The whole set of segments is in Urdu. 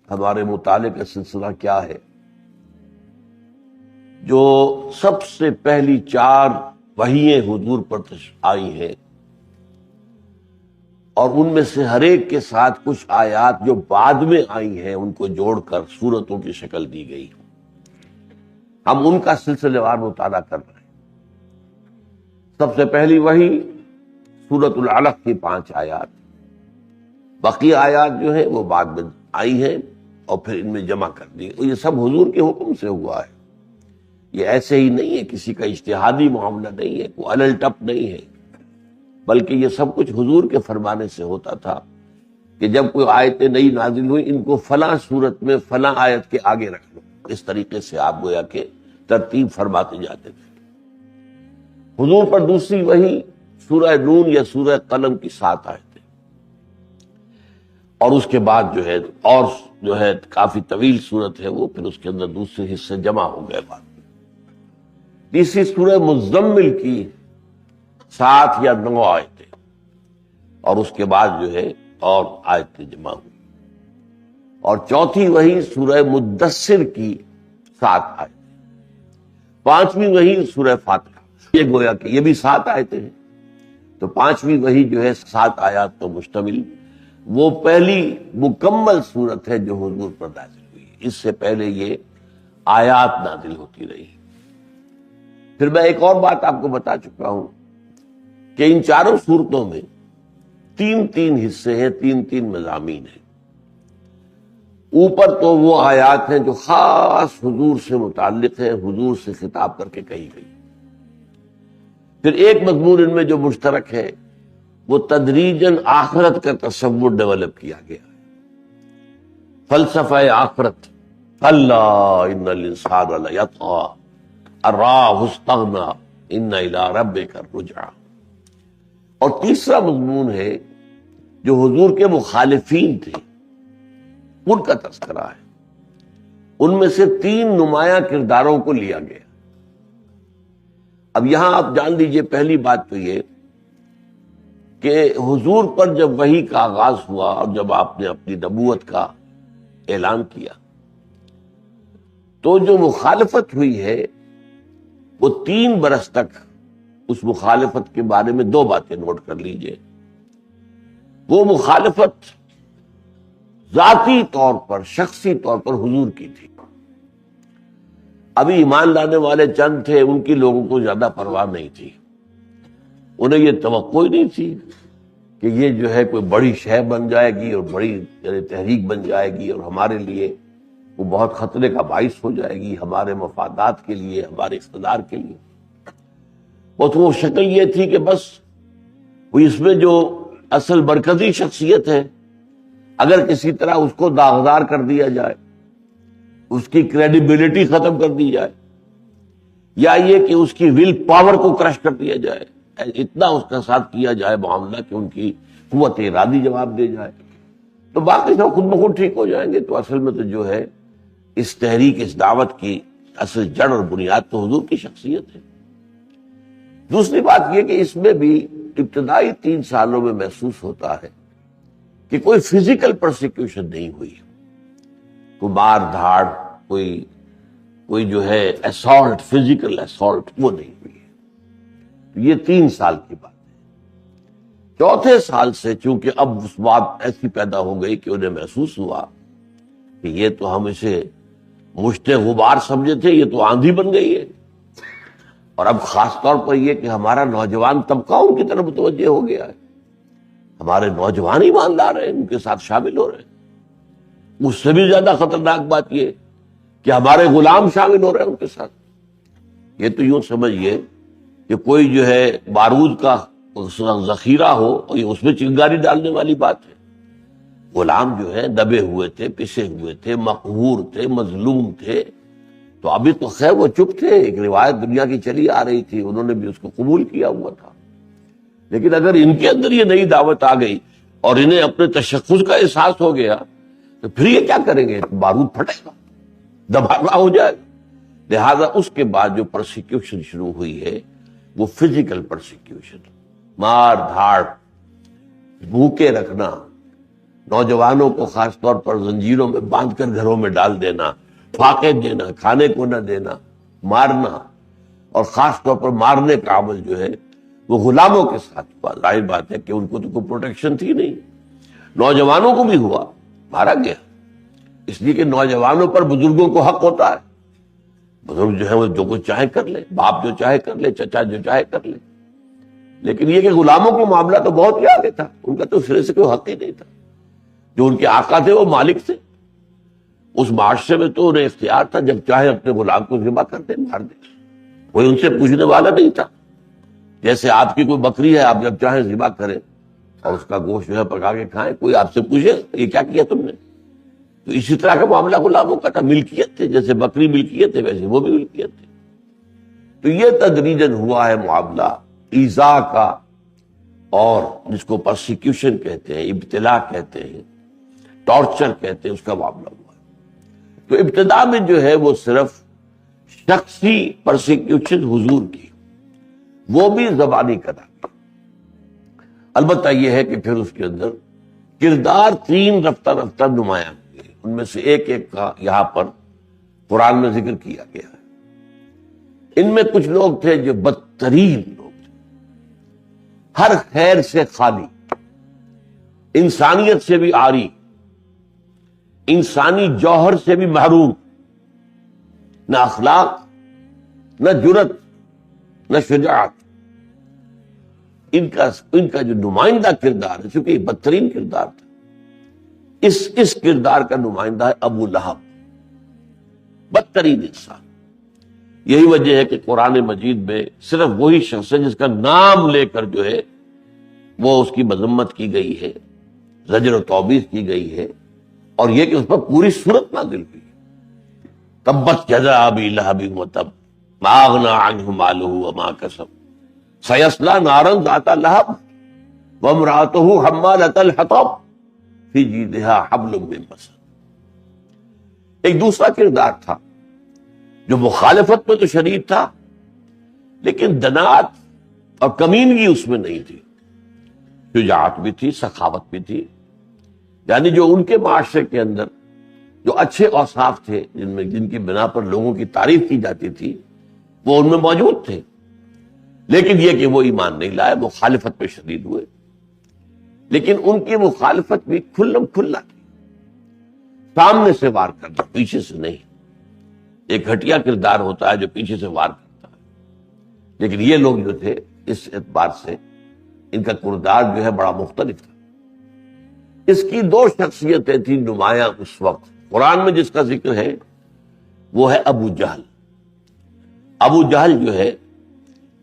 ہمارے مطالعے کا سلسلہ کیا ہے، جو سب سے پہلی 4 وحییں حضور پر آئی ہیں، اور ان میں سے ہر ایک کے ساتھ کچھ آیات جو بعد میں آئی ہیں ان کو جوڑ کر سورتوں کی شکل دی گئی۔ ہم ان کا سلسلے وار مطالعہ کر رہے ہیں۔ سب سے پہلی وحی سورۃ العلق کی 5 آیات، باقی آیات جو ہیں وہ بعد میں آئی ہیں اور پھر ان میں جمع کر دی۔ یہ سب حضور کے حکم سے ہوا ہے، یہ ایسے ہی نہیں ہے، کسی کا اجتہادی معاملہ نہیں ہے، کوئی الل ٹپ نہیں ہے، بلکہ یہ سب کچھ حضور کے فرمانے سے ہوتا تھا کہ جب کوئی آیتیں نئی نازل ہوئی ان کو فلاں صورت میں فلاں آیت کے آگے رکھ لو، اس طریقے سے آپ گویا کہ ترتیب فرماتے جاتے تھے۔ حضور پر دوسری وحی سورہ نون یا سورہ قلم کی 7 آیتیں، اور اس کے بعد جو ہے کافی طویل صورت ہے وہ، پھر اس کے اندر دوسرے حصے جمع ہو گئے بعد میں۔ تیسری سورہ مزمل کی 7 یا 9 آیتیں، اور اس کے بعد جو ہے اور آیتیں جمع ہوئی۔ اور چوتھی وحی سورہ مدثر کی 7 آیتیں۔ 5ویں وحی سورہ فاتحہ، یہ گویا کہ یہ بھی 7 آیتیں ہیں، تو 5ویں وحی جو ہے 7 آیات پر مشتمل، وہ پہلی مکمل صورت ہے جو حضور پر نازل ہوئی۔ اس سے پہلے یہ آیات نازل ہوتی رہی۔ پھر میں ایک اور بات آپ کو بتا چکا ہوں کہ ان 4 صورتوں میں 3 حصے ہیں، 3 مضامین ہیں۔ اوپر تو وہ آیات ہیں جو خاص حضور سے متعلق ہیں، حضور سے خطاب کر کے کہی گئی۔ پھر ایک مضمون ان میں جو مشترک ہے وہ تدریجاً آخرت کا تصور ڈیولپ کیا گیا ہے، فلسفہ آخرت۔ اللہ ان الانسان لیطغی ان رآہ استغنی ان الی ربک الرجعی۔ اور تیسرا مضمون ہے جو حضور کے مخالفین تھے ان کا تذکرہ ہے، ان میں سے 3 نمایاں کرداروں کو لیا گیا۔ اب یہاں آپ جان لیجئے پہلی بات تو یہ کہ حضور پر جب وحی کا آغاز ہوا اور جب آپ نے اپنی نبوت کا اعلان کیا تو جو مخالفت ہوئی ہے وہ 3 برس تک، اس مخالفت کے بارے میں 2 باتیں نوٹ کر لیجئے۔ وہ مخالفت ذاتی طور پر، شخصی طور پر حضور کی تھی۔ ابھی ایمان لانے والے چند تھے، ان کی لوگوں کو زیادہ پرواہ نہیں تھی، انہیں یہ توقع ہی نہیں تھی کہ یہ جو ہے کوئی بڑی شے بن جائے گی اور بڑی تحریک بن جائے گی اور ہمارے لیے وہ بہت خطرے کا باعث ہو جائے گی، ہمارے مفادات کے لیے، ہمارے اقتدار کے لیے۔ وہ شکل یہ تھی کہ بس وہ اس میں جو اصل مرکزی شخصیت ہے اگر کسی طرح اس کو داغدار کر دیا جائے، اس کی کریڈیبلٹی ختم کر دی جائے، یا یہ کہ اس کی ول پاور کو کرش کر دیا جائے، اتنا اس کا ساتھ کیا جائے معاملہ کہ ان کی قوت ارادی جواب دے جائے، تو باقی سب خود بخود ٹھیک ہو جائیں گے۔ تو اصل میں تو جو ہے اس تحریک، اس دعوت کی اصل جڑ اور بنیاد تو حضور کی شخصیت ہے۔ دوسری بات یہ کہ اس میں بھی ابتدائی 3 سالوں میں محسوس ہوتا ہے کہ کوئی فزیکل پرسیکیوشن نہیں ہوئی، کوئی مار دھاڑ، کوئی جو ہے اسالٹ، فزیکل اسالٹ، وہ نہیں ہوئی ہے۔ یہ 3 سال کی بات ہے۔ چوتھے سال سے چونکہ اب اس بات ایسی پیدا ہو گئی کہ انہیں محسوس ہوا کہ یہ تو ہم اسے مشت غبار سمجھے تھے، یہ تو آندھی بن گئی ہے، اور اب خاص طور پر یہ کہ ہمارا نوجوان طبقہ ان کی طرف متوجہ ہو گیا ہے، ہمارے نوجوان ایماندار ہیں، ان کے ساتھ شامل ہو رہے ہیں۔ اس سے بھی زیادہ خطرناک بات یہ کہ ہمارے غلام شامل ہو رہے ہیں ان کے ساتھ۔ یہ تو یوں سمجھیے کہ کوئی جو ہے بارود کا ذخیرہ ہو اور یہ اس میں چنگاری ڈالنے والی بات ہے۔ غلام جو ہے دبے ہوئے تھے، پسے ہوئے تھے، مقہور تھے، مظلوم تھے، تو ابھی تو خیر وہ چپ تھے، ایک روایت دنیا کی چلی آ رہی تھی، انہوں نے بھی اس کو قبول کیا ہوا تھا۔ لیکن اگر ان کے اندر یہ نئی دعوت آ گئی اور انہیں اپنے تشخص کا احساس ہو گیا تو پھر یہ کیا کریں گے؟ بارود پھٹے گا، دھماکہ ہو جائے گا۔ لہذا اس کے بعد جو پرسیکیوشن شروع ہوئی ہے وہ فزیکل پرسیکیوشن، مار دھاڑ، بھوکے رکھنا، نوجوانوں کو خاص طور پر زنجیروں میں باندھ کر گھروں میں ڈال دینا، فاقے دینا، کھانے کو نہ دینا، مارنا، اور خاص طور پر مارنے کا عمل جو ہے وہ غلاموں کے ساتھ ہوا۔ ظاہر بات ہے کہ ان کو تو کوئی پروٹیکشن تھی نہیں، نوجوانوں کو بھی ہوا، مارا گیا، اس لیے کہ نوجوانوں پر بزرگوں کو حق ہوتا ہے۔ بزرگ جو ہے وہ جو کچھ چاہے کر لے، باپ جو چاہے کر لے، چچا جو چاہے کر لے، لیکن یہ کہ غلاموں کو معاملہ تو بہت ہی آگے تھا، ان کا تو سرے سے کوئی حق ہی نہیں تھا۔ جو ان کے آقا تھے وہ مالک تھے، اس معاشرے میں تو انہیں اختیار تھا، جب چاہے اپنے غلام کو ذبح کر دیں، مار دیں، کوئی ان سے پوچھنے والا نہیں تھا۔ جیسے آپ کی کوئی بکری ہے، آپ جب چاہیں ذبح کریں اور اس کا گوشت جو ہے پکا کے کھائیں، کوئی آپ سے پوچھے یہ کیا کیا تم نے؟ تو اسی طرح کا معاملہ غلاموں کا تھا، ملکیت تھے، جیسے بکری ملکیت ہے ویسے وہ بھی ملکیت تھے۔ تو یہ تدریجاً ہوا ہے معاملہ ایذا کا، اور جس کو پرسیکیوشن کہتے ہیں، ابتلا کہتے ہیں، ٹارچر کہتے ہیں، اس کا معاملہ ہوا ہے۔ تو ابتدا میں جو ہے وہ صرف شخصی پرسیکیوشن حضور کی، وہ بھی زبانی قدر۔ البتہ یہ ہے کہ پھر اس کے اندر کردار تین رفتہ رفتہ نمایاں ہوئے، ان میں سے ایک ایک کا یہاں پر قرآن میں ذکر کیا گیا ہے۔ ان میں کچھ لوگ تھے جو بدترین لوگ تھے، ہر خیر سے خالی، انسانیت سے بھی عاری، انسانی جوہر سے بھی محروم، نہ اخلاق، نہ جرت، نہ شجاعت۔ ان کا جو نمائندہ کردار ہے، چونکہ یہ بدترین کردار تھا، اس کردار کا نمائندہ ہے ابو لہب، بدترین انسان۔ یہی وجہ ہے کہ قرآن مجید میں صرف وہی شخص ہے جس کا نام لے کر جو ہے وہ اس کی مذمت کی گئی ہے، زجر و توبیخ کی گئی ہے، اور یہ کہ اس پر پوری صورت نازل ہوئی۔ تبت یدا ابی لہب وتب ما اغنی عنہ مالہ وما کسب سیصلی نارا ذات لہب وامرأتہ حمالۃ الحطب فی جیدہا حبل من مسد۔ ایک دوسرا کردار تھا جو مخالفت میں تو شدید تھا، لیکن دنات اور کمینگی اس میں نہیں تھی، شجاعت بھی تھی، سخاوت بھی تھی۔ یعنی جو ان کے معاشرے کے اندر جو اچھے اوصاف تھے، جن کی بنا پر لوگوں کی تعریف کی جاتی تھی، وہ ان میں موجود تھے، لیکن یہ کہ وہ ایمان نہیں لائے، مخالفت پہ شدید ہوئے۔ لیکن ان کی مخالفت بھی کھلم کھلا تھی، سامنے سے وار کرنا، پیچھے سے نہیں۔ ایک گھٹیا کردار ہوتا ہے جو پیچھے سے وار کرتا ہے، لیکن یہ لوگ جو تھے اس اعتبار سے ان کا کردار جو ہے بڑا مختلف تھا۔ اس کی دو شخصیتیں تھیں نمایاں اس وقت، قرآن میں جس کا ذکر ہے وہ ہے ابو جہل۔ ابو جہل جو ہے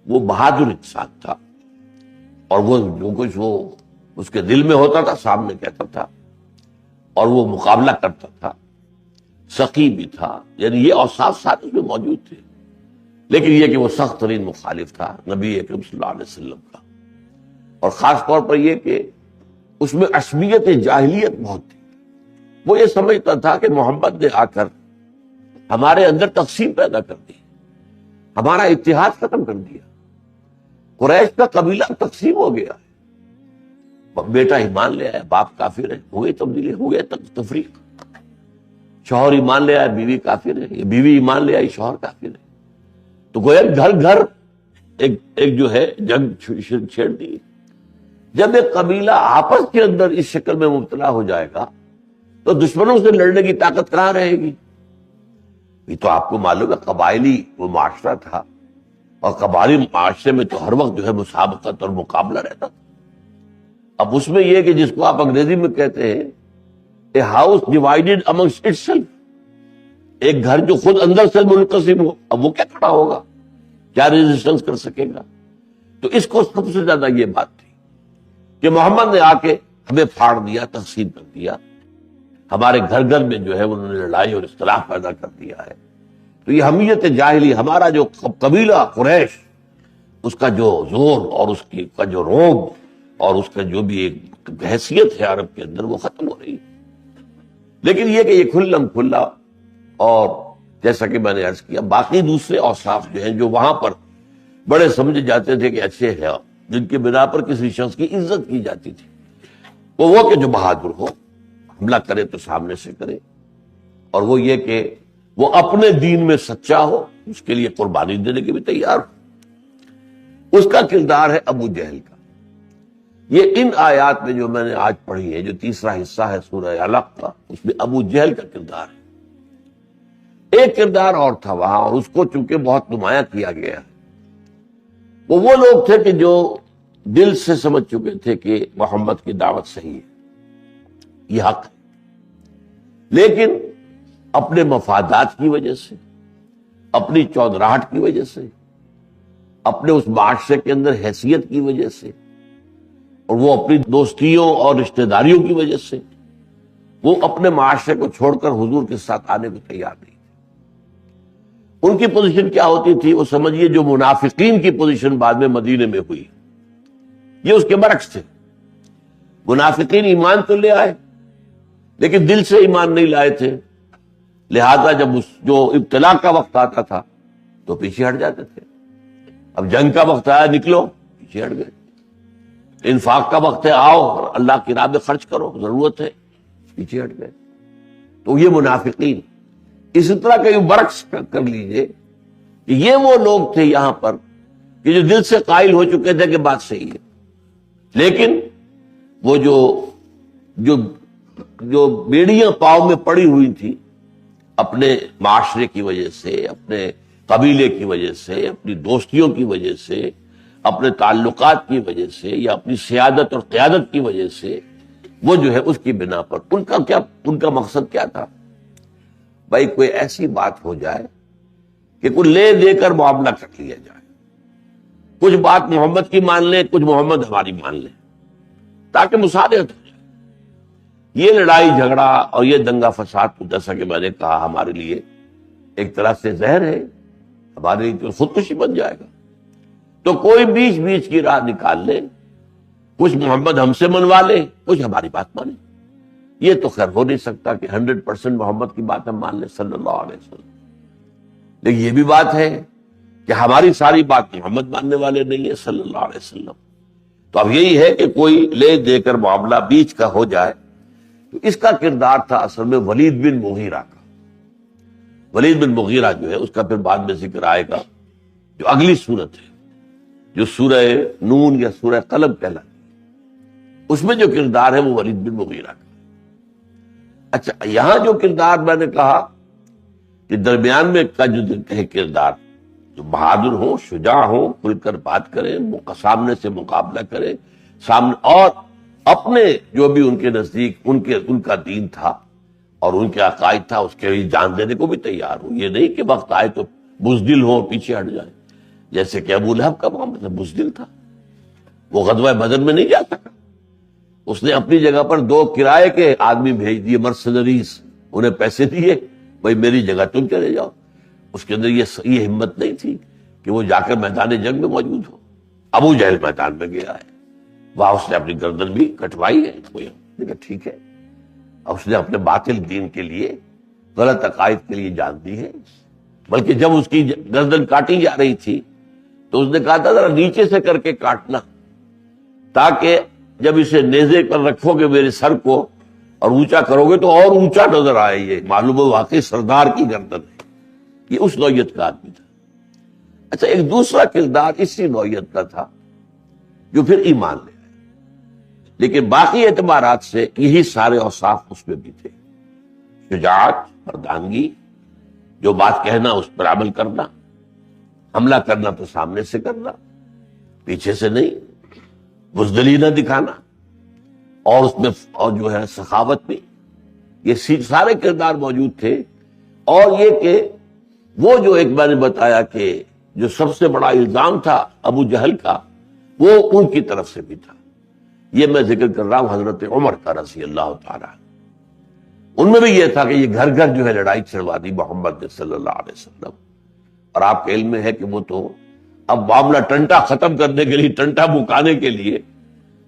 وہ بہادر انسان تھا، اور وہ جو کچھ وہ اس کے دل میں ہوتا تھا سامنے کہتا تھا، اور وہ مقابلہ کرتا تھا، سخی بھی تھا، یعنی یہ اوصاف سارے اس میں موجود تھے۔ لیکن یہ کہ وہ سخت ترین مخالف تھا نبی اکرم صلی اللہ علیہ وسلم کا، اور خاص طور پر یہ کہ اس میں عصبیت جاہلیت بہت تھی۔ وہ یہ سمجھتا تھا کہ محمد نے آ کر ہمارے اندر تقسیم پیدا کر دی، ہمارا اتحاد ختم کر دیا، قریش کا قبیلہ تقسیم ہو گیا ہے، بیٹا ایمان لے آیا، باپ کافر ہے، ہوئے تبدیلی، ہوئے تفریق، شوہر ایمان لے آیا، بیوی کافر ہے، یہ بیوی ایمان لے آئی، شوہر کافر ہے۔ تو گویا گھر گھر ایک جو ہے جنگ چھیڑ دی۔ جب ایک قبیلہ آپس کے اندر اس شکل میں مبتلا ہو جائے گا تو دشمنوں سے لڑنے کی طاقت کہاں رہے گی؟ یہ تو آپ کو معلوم ہے قبائلی وہ معاشرہ تھا، اور قبائلی معاشرے میں تو ہر وقت جو ہے مسابقت اور مقابلہ رہتا تھا۔ اب اس میں یہ کہ جس کو آپ انگریزی میں کہتے ہیں a house divided amongst itself, ایک گھر جو خود اندر سے منقسم ہو، اب وہ کیا کھڑا ہوگا، کیا ریزسٹنس کر سکے گا؟ تو اس کو سب سے زیادہ یہ بات تھی کہ محمد نے آ کے ہمیں پھاڑ دیا، تقسیم کر دیا، ہمارے گھر گھر میں جو ہے انہوں نے لڑائی اور اختلاف پیدا کر دیا ہے۔ تو یہ حمیت جاہلی، ہمارا جو قبیلہ قریش، اس کا جو زور اور اس کا جو روب اور اس کا جو بھی ایک حیثیت ہے عرب کے اندر، وہ ختم ہو رہی ہے۔ لیکن یہ کہ یہ کھلم کھلا، اور جیسا کہ میں نے عرض کیا باقی دوسرے اوصاف جو ہیں جو وہاں پر بڑے سمجھے جاتے تھے کہ اچھے ہیں، جن کی بنا پر کسی شخص کی عزت کی جاتی تھی، وہ کہ جو بہادر ہو، حملہ کرے تو سامنے سے کرے، اور وہ یہ کہ وہ اپنے دین میں سچا ہو، اس کے لیے قربانی دینے کے بھی تیار ہو۔ اس کا کردار ہے ابو جہل کا۔ یہ ان آیات میں جو میں نے آج پڑھی ہے، جو تیسرا حصہ ہے سورہ علق کا، اس میں ابو جہل کا کردار ہے۔ ایک کردار اور تھا وہاں، اور اس کو چونکہ بہت نمایاں کیا گیا ہے۔ وہ لوگ تھے کہ جو دل سے سمجھ چکے تھے کہ محمد کی دعوت صحیح ہے، یہ حق ہے، لیکن اپنے مفادات کی وجہ سے، اپنی چودراہٹ کی وجہ سے، اپنے اس معاشرے کے اندر حیثیت کی وجہ سے، اور وہ اپنی دوستیوں اور رشتہ داریوں کی وجہ سے وہ اپنے معاشرے کو چھوڑ کر حضور کے ساتھ آنے کو تیار نہیں تھے۔ ان کی پوزیشن کیا ہوتی تھی؟ وہ سمجھیے جو منافقین کی پوزیشن بعد میں مدینے میں ہوئی، یہ اس کے برعکس تھے۔ منافقین ایمان تو لے آئے لیکن دل سے ایمان نہیں لائے تھے، لہذا جب جو ابتلا کا وقت آتا تھا تو پیچھے ہٹ جاتے تھے۔ اب جنگ کا وقت آیا، نکلو، پیچھے ہٹ گئے۔ انفاق کا وقت ہے، آؤ اور اللہ کی راہ میں خرچ کرو، ضرورت ہے، پیچھے ہٹ گئے۔ تو یہ منافقین، اسی طرح کا برعکس کر لیجئے کہ یہ وہ لوگ تھے یہاں پر کہ جو دل سے قائل ہو چکے تھے کہ بات صحیح ہے، لیکن وہ جو بیڑیاں پاؤں میں پڑی ہوئی تھی اپنے معاشرے کی وجہ سے، اپنے قبیلے کی وجہ سے، اپنی دوستیوں کی وجہ سے، اپنے تعلقات کی وجہ سے، یا اپنی سیادت اور قیادت کی وجہ سے، وہ جو ہے اس کی بنا پر ان کا مقصد کیا تھا؟ بھائی کوئی ایسی بات ہو جائے کہ کچھ لے دے کر معاملہ کر لیا جائے، کچھ بات محمد کی مان لیں، کچھ محمد ہماری مان لیں، تاکہ مصالحت ہو جائے۔ یہ لڑائی جھگڑا اور یہ دنگا فساد، جیسا کہ میں نے کہا، ہمارے لیے ایک طرح سے زہر ہے، ہمارے لیے تو خودکشی بن جائے گا۔ تو کوئی بیچ کی راہ نکال لے، کچھ محمد ہم سے منوا لے، کچھ ہماری بات مانے۔ یہ تو خیر ہو نہیں سکتا کہ 100% محمد کی بات ہم مان لیں صلی اللہ علیہ وسلم، لیکن یہ بھی بات ہے کہ ہماری ساری بات محمد ماننے والے نہیں ہے صلی اللہ علیہ وسلم۔ تو اب یہی ہے کہ کوئی لے دے کر معاملہ بیچ کا ہو جائے۔ تو اس کا کردار تھا اصل میں ولید بن مغیرہ کا۔ ولید بن مغیرہ جو ہے اس کا پھر بعد میں ذکر آئے گا، جو اگلی سورت ہے، جو سورہ نون یا سورہ قلم کہلاتی ہے، اس میں جو کردار ہے وہ ولید بن مغیرہ کا۔ اچھا، یہاں جو کردار میں نے کہا کہ درمیان میں کا جو ہے کردار، جو بہادر ہوں، شجاع ہوں، کھل کر بات کریں، سامنے سے مقابلہ کریں، سامنے، اور اپنے جو بھی ان کے نزدیک ان کا دین تھا اور ان کے عقائد تھا اس کے لیے جان دینے کو بھی تیار ہوں۔ یہ نہیں کہ وقت آئے تو بزدل ہو، پیچھے ہٹ جائیں، جیسے کہ ابو لہب کا معاملہ بزدل تھا، وہ غزوہ بدر میں نہیں جا سکا۔ اس نے اپنی جگہ پر 2 کرائے کے آدمی بھیج دیے، مرسنریز، انہیں پیسے دیے، بھائی میری جگہ تم چلے جاؤ۔ اس کے اندر یہ ہمت نہیں تھی کہ وہ جا کر میدان جنگ میں موجود ہو۔ ابو جہل میدان میں گیا ہے، وہاں اس نے اپنی گردن بھی کٹوائی ہے، لیکن ٹھیک ہے، اس نے اپنے باطل دین کے لیے، غلط عقائد کے لیے جان دی ہے۔ بلکہ جب اس کی گردن کاٹی جا رہی تھی تو اس نے کہا تھا ذرا نیچے سے کر کے کاٹنا، تاکہ جب اسے نیزے پر رکھو گے میرے سر کو اور اونچا کرو گے تو اور اونچا نظر آئے، یہ معلوم ہے واقعی سردار کی گردن ہے۔ یہ اس نوعیت کا آدمی تھا۔ اچھا، ایک دوسرا کردار اسی نوعیت کا تھا جو پھر ایمان لے آیا، لیکن باقی اعتبارات سے یہی سارے اوصاف اس میں بھی تھے: شجاعت، مردانگی، جو بات کہنا اس پر عمل کرنا، حملہ کرنا تو سامنے سے کرنا، پیچھے سے نہیں، بزدلی نہ دکھانا، اور اس میں اور جو ہے سخاوت بھی، یہ سارے کردار موجود تھے۔ اور یہ کہ وہ جو ایک میں نے بتایا کہ جو سب سے بڑا الزام تھا ابو جہل کا، وہ ان کی طرف سے بھی تھا۔ یہ میں ذکر کر رہا ہوں حضرت عمر کا رضی اللہ تعالیٰ، ان میں بھی یہ تھا کہ یہ گھر گھر جو ہے لڑائی چلوا دی محمد نے صلی اللہ علیہ وسلم۔ اور آپ کے علم میں ہے کہ وہ تو اب معاملہ ٹنٹا ختم کرنے کے لیے، ٹنٹا مکانے کے لیے،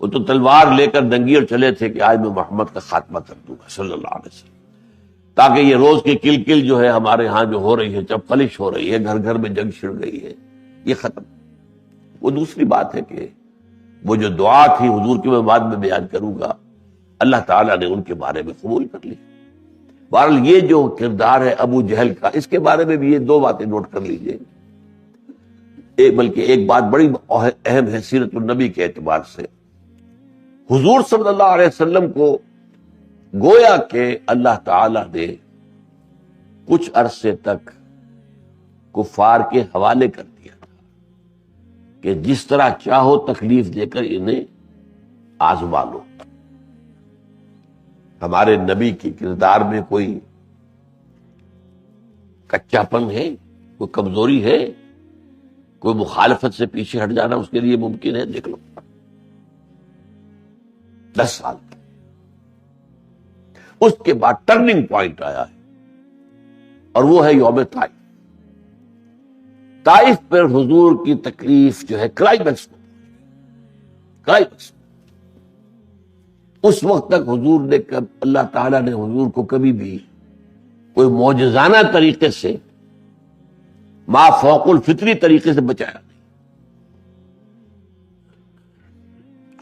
وہ تو تلوار لے کر دنگیر چلے تھے کہ آج میں محمد کا خاتمہ کر دوں گا صلی اللہ علیہ وسلم، تاکہ یہ روز کی کل کل جو ہے ہمارے ہاں جو ہو رہی ہے، جب خلش ہو رہی ہے، گھر گھر میں جنگ چھڑ گئی ہے، یہ ختم۔ وہ دوسری بات ہے کہ وہ جو دعا تھی حضور کی میں بعد میں بیان کروں گا، اللہ تعالیٰ نے ان کے بارے میں قبول کر لیا۔ بہرحال یہ جو کردار ہے ابو جہل کا، اس کے بارے میں بھی یہ دو باتیں نوٹ کر لیجئے، بلکہ ایک بات بڑی اہم ہے سیرت النبی کے اعتبار سے۔ حضور صلی اللہ علیہ وسلم کو گویا کہ اللہ تعالیٰ نے کچھ عرصے تک کفار کے حوالے کر دیا تھا کہ جس طرح چاہو تکلیف دے کر انہیں آزما لو۔ ہمارے نبی کے کردار میں کوئی کچا پن ہے، کوئی کمزوری ہے، کوئی مخالفت سے پیچھے ہٹ جانا اس کے لیے ممکن ہے؟ دیکھ لو 10 سال اس کے بعد ٹرننگ پوائنٹ آیا ہے، اور وہ ہے یوم طائف۔ طائف پر حضور کی تکلیف جو ہے کلائمیکس اس وقت تک حضور نے اللہ تعالیٰ نے حضور کو کبھی بھی کوئی معجزانہ طریقے سے ما فوق الفطری طریقے سے بچایا نہیں۔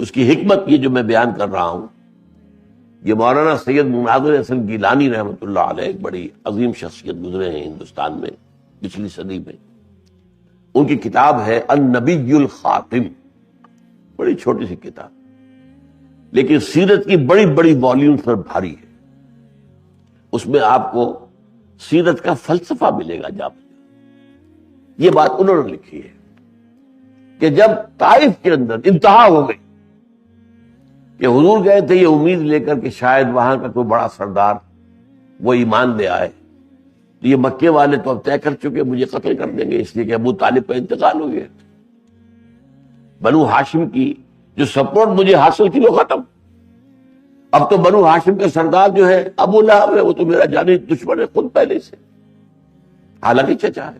اس کی حکمت یہ جو میں بیان کر رہا ہوں، یہ مولانا سید مناظر حسن گیلانی رحمۃ اللہ علیہ، ایک بڑی عظیم شخصیت گزرے ہیں ہندوستان میں پچھلی صدی میں، ان کی کتاب ہے النبی الخاتم، بڑی چھوٹی سی کتاب لیکن سیرت کی بڑی بڑی والیومز پر بھاری ہے۔ اس میں آپ کو سیرت کا فلسفہ ملے گا جا بجا۔ یہ بات انہوں نے لکھی ہے کہ جب طائف کے اندر انتہا ہو گئی کہ حضور گئے تھے یہ امید لے کر کہ شاید وہاں کا کوئی بڑا سردار وہ ایمان لے آئے، تو یہ مکے والے تو اب طے کر چکے مجھے قتل کر دیں گے، اس لیے کہ ابو طالب کا انتقال ہو گیا، بنو ہاشم کی جو سپورٹ مجھے حاصل تھی وہ ختم، اب تو بنو ہاشم کا سردار جو ہے ابو لہب ہے، وہ تو میرا جانی دشمن ہے خود پہلے سے، حالانکہ چچا ہے،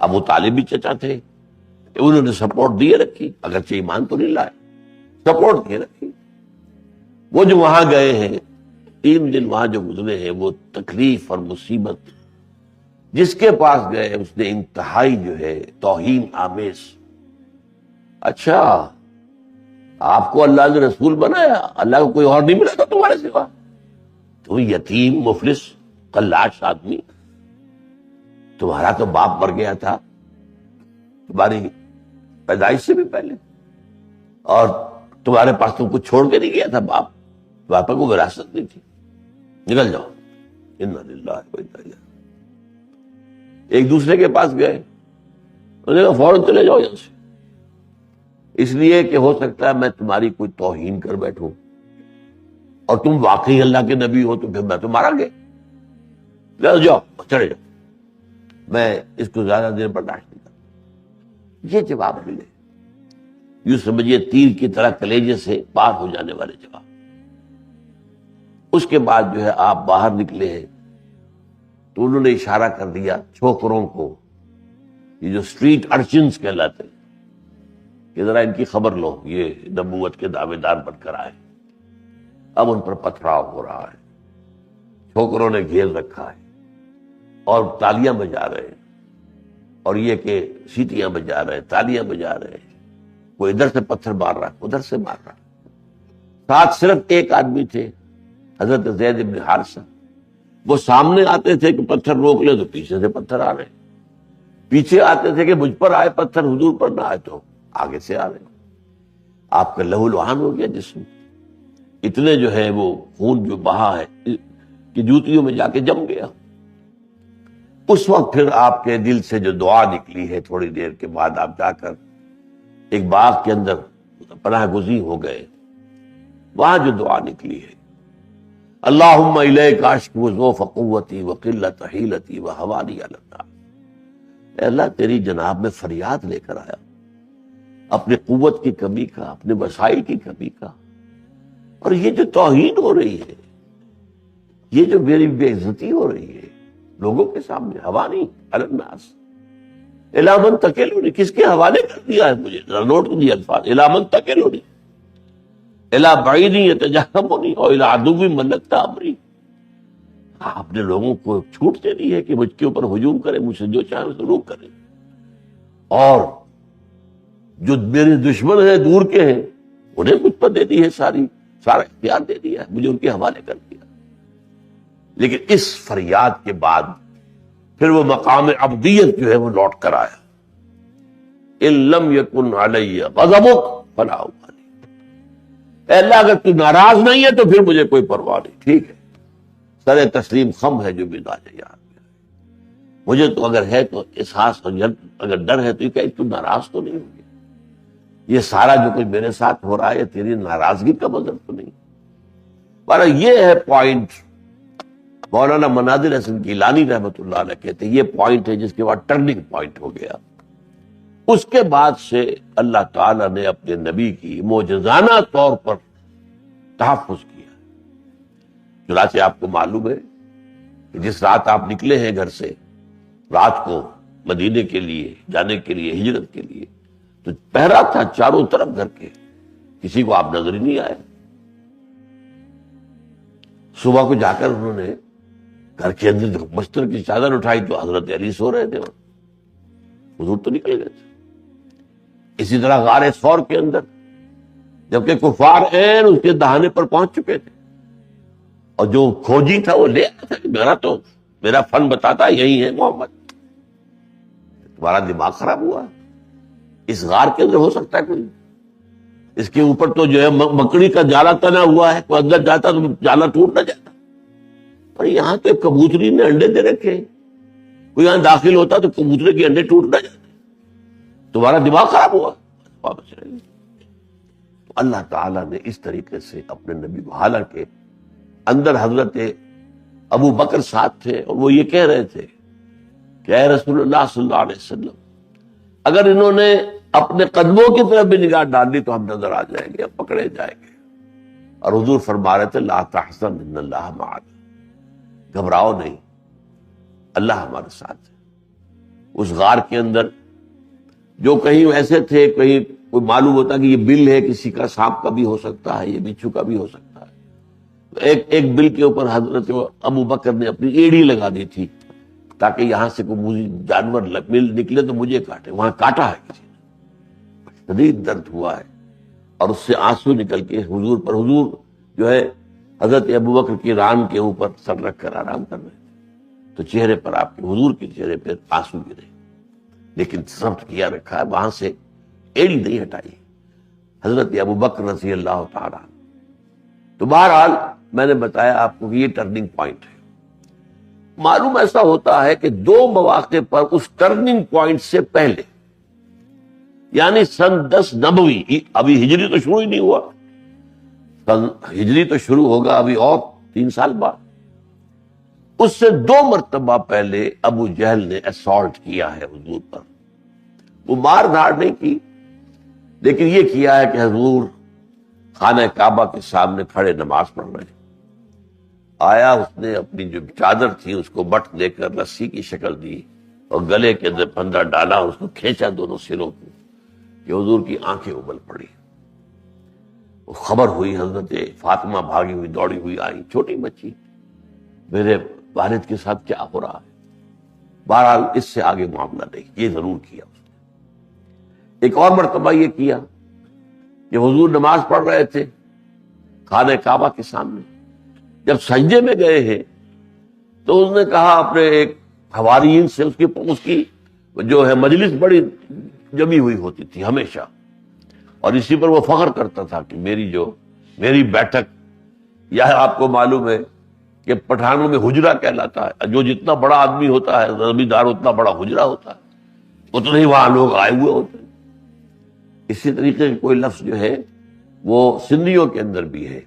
ابو طالب بھی چچا تھے، انہوں نے سپورٹ دیے رکھی، اگرچہ ایمان تو نہیں لائے، سپورٹ دیے رکھی۔ وہ جو وہاں گئے ہیں 3 دن وہاں جو گزرے ہیں، وہ تکلیف اور مصیبت، جس کے پاس گئے اس نے انتہائی جو ہے توہین آمیز، اچھا آپ کو اللہ نے رسول بنایا، اللہ کو کوئی اور نہیں ملا تھا تمہارے سوا؟ تم یتیم مفلس قلاش آدمی، تمہارا تو باپ مر گیا تھا تمہاری پیدائش سے بھی پہلے، اور تمہارے پاس تم کچھ چھوڑ کے نہیں گیا تھا، باپا کو وراثت نہیں تھی، نکل جاؤ، انا للہ و انا الیہ۔ ایک دوسرے کے پاس گئے، انہوں نے کہا فوراً چلے جاؤ یہاں سے، اس لیے کہ ہو سکتا ہے میں تمہاری کوئی توہین کر بیٹھوں، اور تم واقعی اللہ کے نبی ہو تو پھر میں تو مارا گیا، لے جاؤ چلے جاؤ، میں اس کو زیادہ دیر برداشت نہیں کرتا۔ یہ جواب ملے، یوں سمجھیے تیر کی طرح کلیجے سے پار ہو جانے والے جواب۔ اس کے بعد جو ہے آپ باہر نکلے ہیں تو انہوں نے اشارہ کر دیا چھوکروں کو، یہ جو اسٹریٹ ارچنز کہلاتے ہیں، کہ ذرا ان کی خبر لو، یہ نبوت کے دعوے دار بن کر آئے۔ اب ان پر پتھراؤ ہو رہا ہے، چھوکروں نے گھیر رکھا ہے اور تالیاں بجا رہے ہیں، اور یہ کہ سیٹیاں بجا رہے ہیں، تالیاں بجا رہے ہیں، وہ ادھر سے پتھر مار رہا ہے ادھر سے مار رہا ہے۔ ساتھ صرف ایک آدمی تھے، حضرت زید بن حارثہ، وہ سامنے آتے تھے کہ پتھر روک لے تو پیچھے سے پتھر آ رہے، پیچھے آتے تھے کہ مجھ پر آئے پتھر حضور پر نہ آئے تو آگے سے آ رہے۔ آپ کا لہو لہان ہو گیا جسم، اتنے جو ہے وہ خون جو بہا ہے کہ جوتیوں میں جا کے جم گیا۔ اس وقت پھر آپ کے دل سے جو دعا نکلی ہے، تھوڑی دیر کے بعد آپ جا کر ایک باغ کے اندر پناہ گزین ہو گئے، وہاں جو دعا نکلی ہے، اللہم الیک اشکو ضعف قوتی وقلت حیلتی وہوانی علی الناس، اے اللہ تیری جناب میں فریاد لے کر آیا اپنی قوت کی کمی کا، اپنے وسائل کی کمی کا، اور یہ جو توہین ہو رہی ہے، یہ جو میری بے عزتی ہو رہی ہے لوگوں کے سامنے، حوانی علی الناس، الی من تکلنی، کس کے حوالے کر دیا ہے مجھے؟ ذرا نوٹ کیجیے الفاظ، الی من تکلنی الی بعید یتجہمنی اور الی عدو ملکت امری۔ آپ نے لوگوں کو چھوٹ دے دی ہے کہ مجھ کے اوپر ہجوم کرے، مجھ سے جو چاہے سلوک کرے، اور جو میرے دشمن ہیں دور کے ہیں انہیں مجھ پر دے دی ہے ساری سارا اختیار دے دیا ہے، مجھے ان کے حوالے کر دیا. لیکن اس فریاد کے بعد پھر وہ مقام عبدیت جو ہے وہ لوٹ کر آیا. ان لم یکن علی غضبک فلا ابالی، اے اللہ اگر تو ناراض نہیں ہے تو پھر مجھے کوئی پرواہ نہیں. ٹھیک ہے، سر تسلیم خم ہے جو مزاج یار، مجھے تو اگر ہے تو احساس، اگر ڈر ہے تو یہ کہ تو ناراض تو نہیں ہوگی، یہ سارا جو کچھ میرے ساتھ ہو رہا ہے تیری ناراضگی کا مظہر تو نہیں. پر یہ ہے پوائنٹ، مولانا مناظر حسن گیلانی رحمۃ اللہ علیہ کہتے ہیں یہ پوائنٹ ہے جس کے بعد ٹرننگ پوائنٹ ہو گیا. اس کے بعد سے اللہ تعالیٰ نے اپنے نبی کی معجزانہ طور پر تحفظ کیا. چنانچہ آپ کو معلوم ہے کہ جس رات آپ نکلے ہیں گھر سے، رات کو مدینے کے لیے جانے کے لیے، ہجرت کے لیے، تو پہرا تھا چاروں طرف گھر کے، کسی کو آپ نظر ہی نہیں آئے. صبح کو جا کر انہوں نے گھر کے اندر بستر کی چادر اٹھائی تو حضرت علی سو رہے تھے، حضور تو نکل گئے تھے. اسی طرح غار ثور کے اندر جبکہ کفار عین اس کے دہانے پر پہنچ چکے تھے، اور جو کھوجی تھا وہ لے آیا تھا کہ میرا فن بتاتا یہی ہے محمد. تمہارا دماغ خراب ہوا، اس غار کے اندر ہو سکتا ہے کوئی؟ اس کے اوپر تو جو ہے مکڑی کا جالا تنا ہوا ہے، کوئی اندر جاتا تو جالا ٹوٹ نہ جاتا. پر یہاں تو ایک کبوتری نے انڈے دے رکھے، کوئی یہاں داخل ہوتا تو کبوترے کے انڈے ٹوٹ نہ جاتے. تمہارا دماغ خراب ہوا، واپس رہے. تو اللہ تعالیٰ نے اس طریقے سے اپنے نبی کو، حالانکہ اندر حضرت ابو بکر ساتھ تھے اور وہ یہ کہہ رہے تھے کہ اے رسول اللہ صلی اللہ علیہ وسلم، اگر انہوں نے اپنے قدموں کی طرف بھی نگاہ ڈال دی تو ہم نظر آ جائیں گے، پکڑے جائیں گے. اور حضور فرما رہے تھے لا تحزن ان اللہ معنا، گھبراؤ نہیں، اللہ ہمارے ساتھ ہے. اس غار کے اندر جو کہیں ایسے تھے، کہیں کوئی معلوم ہوتا کہ یہ بل ہے، کسی کا سانپ کا بھی ہو سکتا ہے، یہ بچھو کا بھی ہو سکتا ہے. ایک بل کے اوپر حضرت ابو بکر نے اپنی ایڑی لگا دی تھی تاکہ یہاں سے کوئی جانور نکلے تو مجھے کاٹے. وہاں کاٹا ہے کسی نے، شدید درد ہوا ہے، اور اس سے آنسو نکل کے حضور پر، حضور جو ہے حضرت ابو بکر کی ران کے اوپر سر رکھ کر آرام کر رہے تھے، تو چہرے پر آپ کے حضور کے چہرے پر آنسو گرے، لیکن ضبط کیا رکھا ہے، وہاں سے ایڑی نہیں ہٹائی حضرت ابو بکر رضی اللہ تعالیٰ. تو بہرحال میں نے بتایا آپ کو کہ یہ ٹرننگ پوائنٹ ہے. معلوم ایسا ہوتا ہے کہ دو مواقع پر اس ٹرننگ پوائنٹ سے پہلے، یعنی سن 10 نبوی، ابھی ہجری تو شروع ہی نہیں ہوا، ہجری تو شروع ہوگا ابھی اور 3 سال بعد، اس سے 2 مرتبہ پہلے ابو جہل نے اسالٹ کیا ہے حضور پر. وہ مار دھاڑ نہیں کی، لیکن یہ کیا ہے کہ حضور خانہ کعبہ کے سامنے کھڑے نماز پڑھ رہے ہیں. آیا، اس نے اپنی جو چادر تھی اس کو بٹ دے کر رسی کی شکل دی اور گلے کے اندر پھندا ڈالا، اس کو کھینچا دونوں سروں کو کہ حضور کی آنکھیں ابل پڑی. وہ خبر ہوئی، حضرت فاطمہ بھاگی ہوئی دوڑی ہوئی آئی، چھوٹی بچی، میرے والد کے ساتھ کیا ہو رہا ہے. بہرحال اس سے آگے معاملہ نہیں، یہ ضرور کیا اس نے. ایک اور مرتبہ یہ کیا کہ حضور نماز پڑھ رہے تھے خانہ کعبہ کے سامنے، جب سجدے میں گئے ہیں تو اس نے کہا اپنے ایک حواریین سے، اس کی جو ہے مجلس بڑی جمی ہوئی ہوتی تھی ہمیشہ، اور اسی پر وہ فخر کرتا تھا کہ میری بیٹھک، یا آپ کو معلوم ہے کہ پٹھانوں میں حجرہ کہلاتا ہے، جو جتنا بڑا آدمی ہوتا ہے زمیندار اتنا بڑا حجرہ ہوتا ہے، اتنے ہی وہاں لوگ آئے ہوئے ہوتے ہیں. اسی طریقے کوئی لفظ جو ہے وہ سندھیوں کے اندر بھی ہے،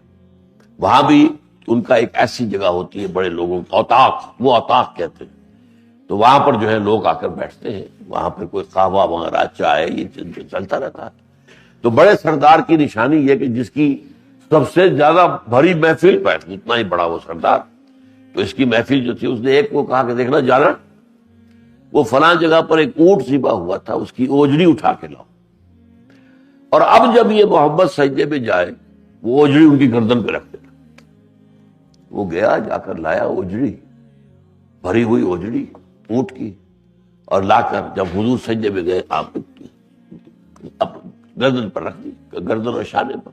وہاں بھی ان کا ایک ایسی جگہ ہوتی ہے بڑے لوگوں کی، اوطاق، وہ اوطاق کہتے ہیں. تو وہاں پر جو ہے لوگ آ کر بیٹھتے ہیں، وہاں پر کوئی قہوہ وغیرہ چائے یہ چلتا رہتا ہے. تو بڑے سردار کی نشانی یہ کہ جس کی سب سے زیادہ بھری محفل بیٹھ، اتنا ہی بڑا وہ سردار. تو اس کی محفل جو تھی، اس نے ایک کو کہا کہ دیکھنا جانا، وہ فلاں جگہ پر ایک اونٹ ذبح ہوا تھا، اس کی اوجڑی اٹھا کے لاؤ. اور اب جب یہ محمد سجدے میں جائے وہ اوجڑی ان کی گردن پہ رکھ دینا. وہ گیا، جا کر لایا اوجڑی، بھری ہوئی اوجڑی اونٹ کی، اور لا کر جب حضور سجدے میں گئے آپ گردن پر رکھ دی، گردن اور شانے پر.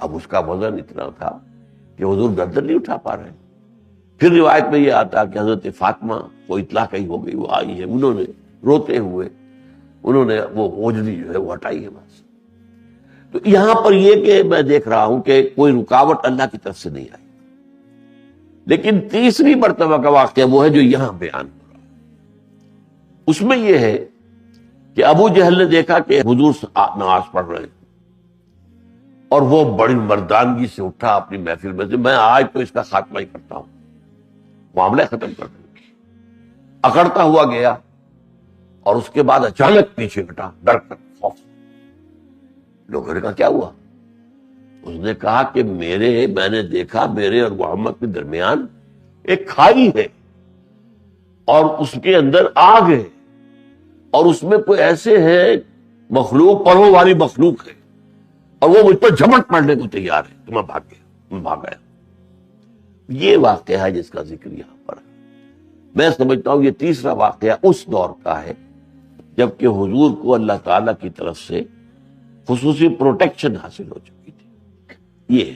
اب اس کا وزن اتنا تھا کہ حضور گردن نہیں اٹھا پا رہے. پھر روایت میں یہ آتا کہ حضرت فاطمہ کو اطلاع کہیں ہو گئی، وہ آئی ہے، انہوں نے روتے ہوئے انہوں نے وہ اوجری جو ہے وہ ہٹائی ہے بس. تو یہاں پر یہ کہ میں دیکھ رہا ہوں کہ کوئی رکاوٹ اللہ کی طرف سے نہیں آئی. لیکن تیسری مرتبہ کا واقعہ وہ ہے جو یہاں بیان ہو رہا ہے. اس میں یہ ہے کہ ابو جہل نے دیکھا کہ حضور نماز پڑھ رہے ہیں اور وہ بڑی مردانگی سے اٹھا اپنی محفل میں سے، میں آج تو اس کا خاتمہ ہی کرتا ہوں، معاملہ ختم کر دوں. اکڑتا ہوا گیا اور اس کے بعد اچانک پیچھے ہٹا، ڈر کر، خوف. لوگوں نے کہا کیا ہوا؟ اس نے کہا کہ میں نے دیکھا میرے اور محمد کے درمیان ایک کھائی ہے اور اس کے اندر آگ ہے اور اس میں کوئی ایسے ہے مخلوق، پروں والی مخلوق ہے اور وہ مجھ پر جھپٹ پڑنے کو تیار ہے. تو میں بھاگ گیا. یہ واقعہ ہے جس کا ذکر یہاں پر ہے. میں سمجھتا ہوں یہ تیسرا واقعہ اس دور کا ہے جبکہ حضور کو اللہ تعالی کی طرف سے خصوصی پروٹیکشن حاصل ہو چکی تھی. یہ ہے.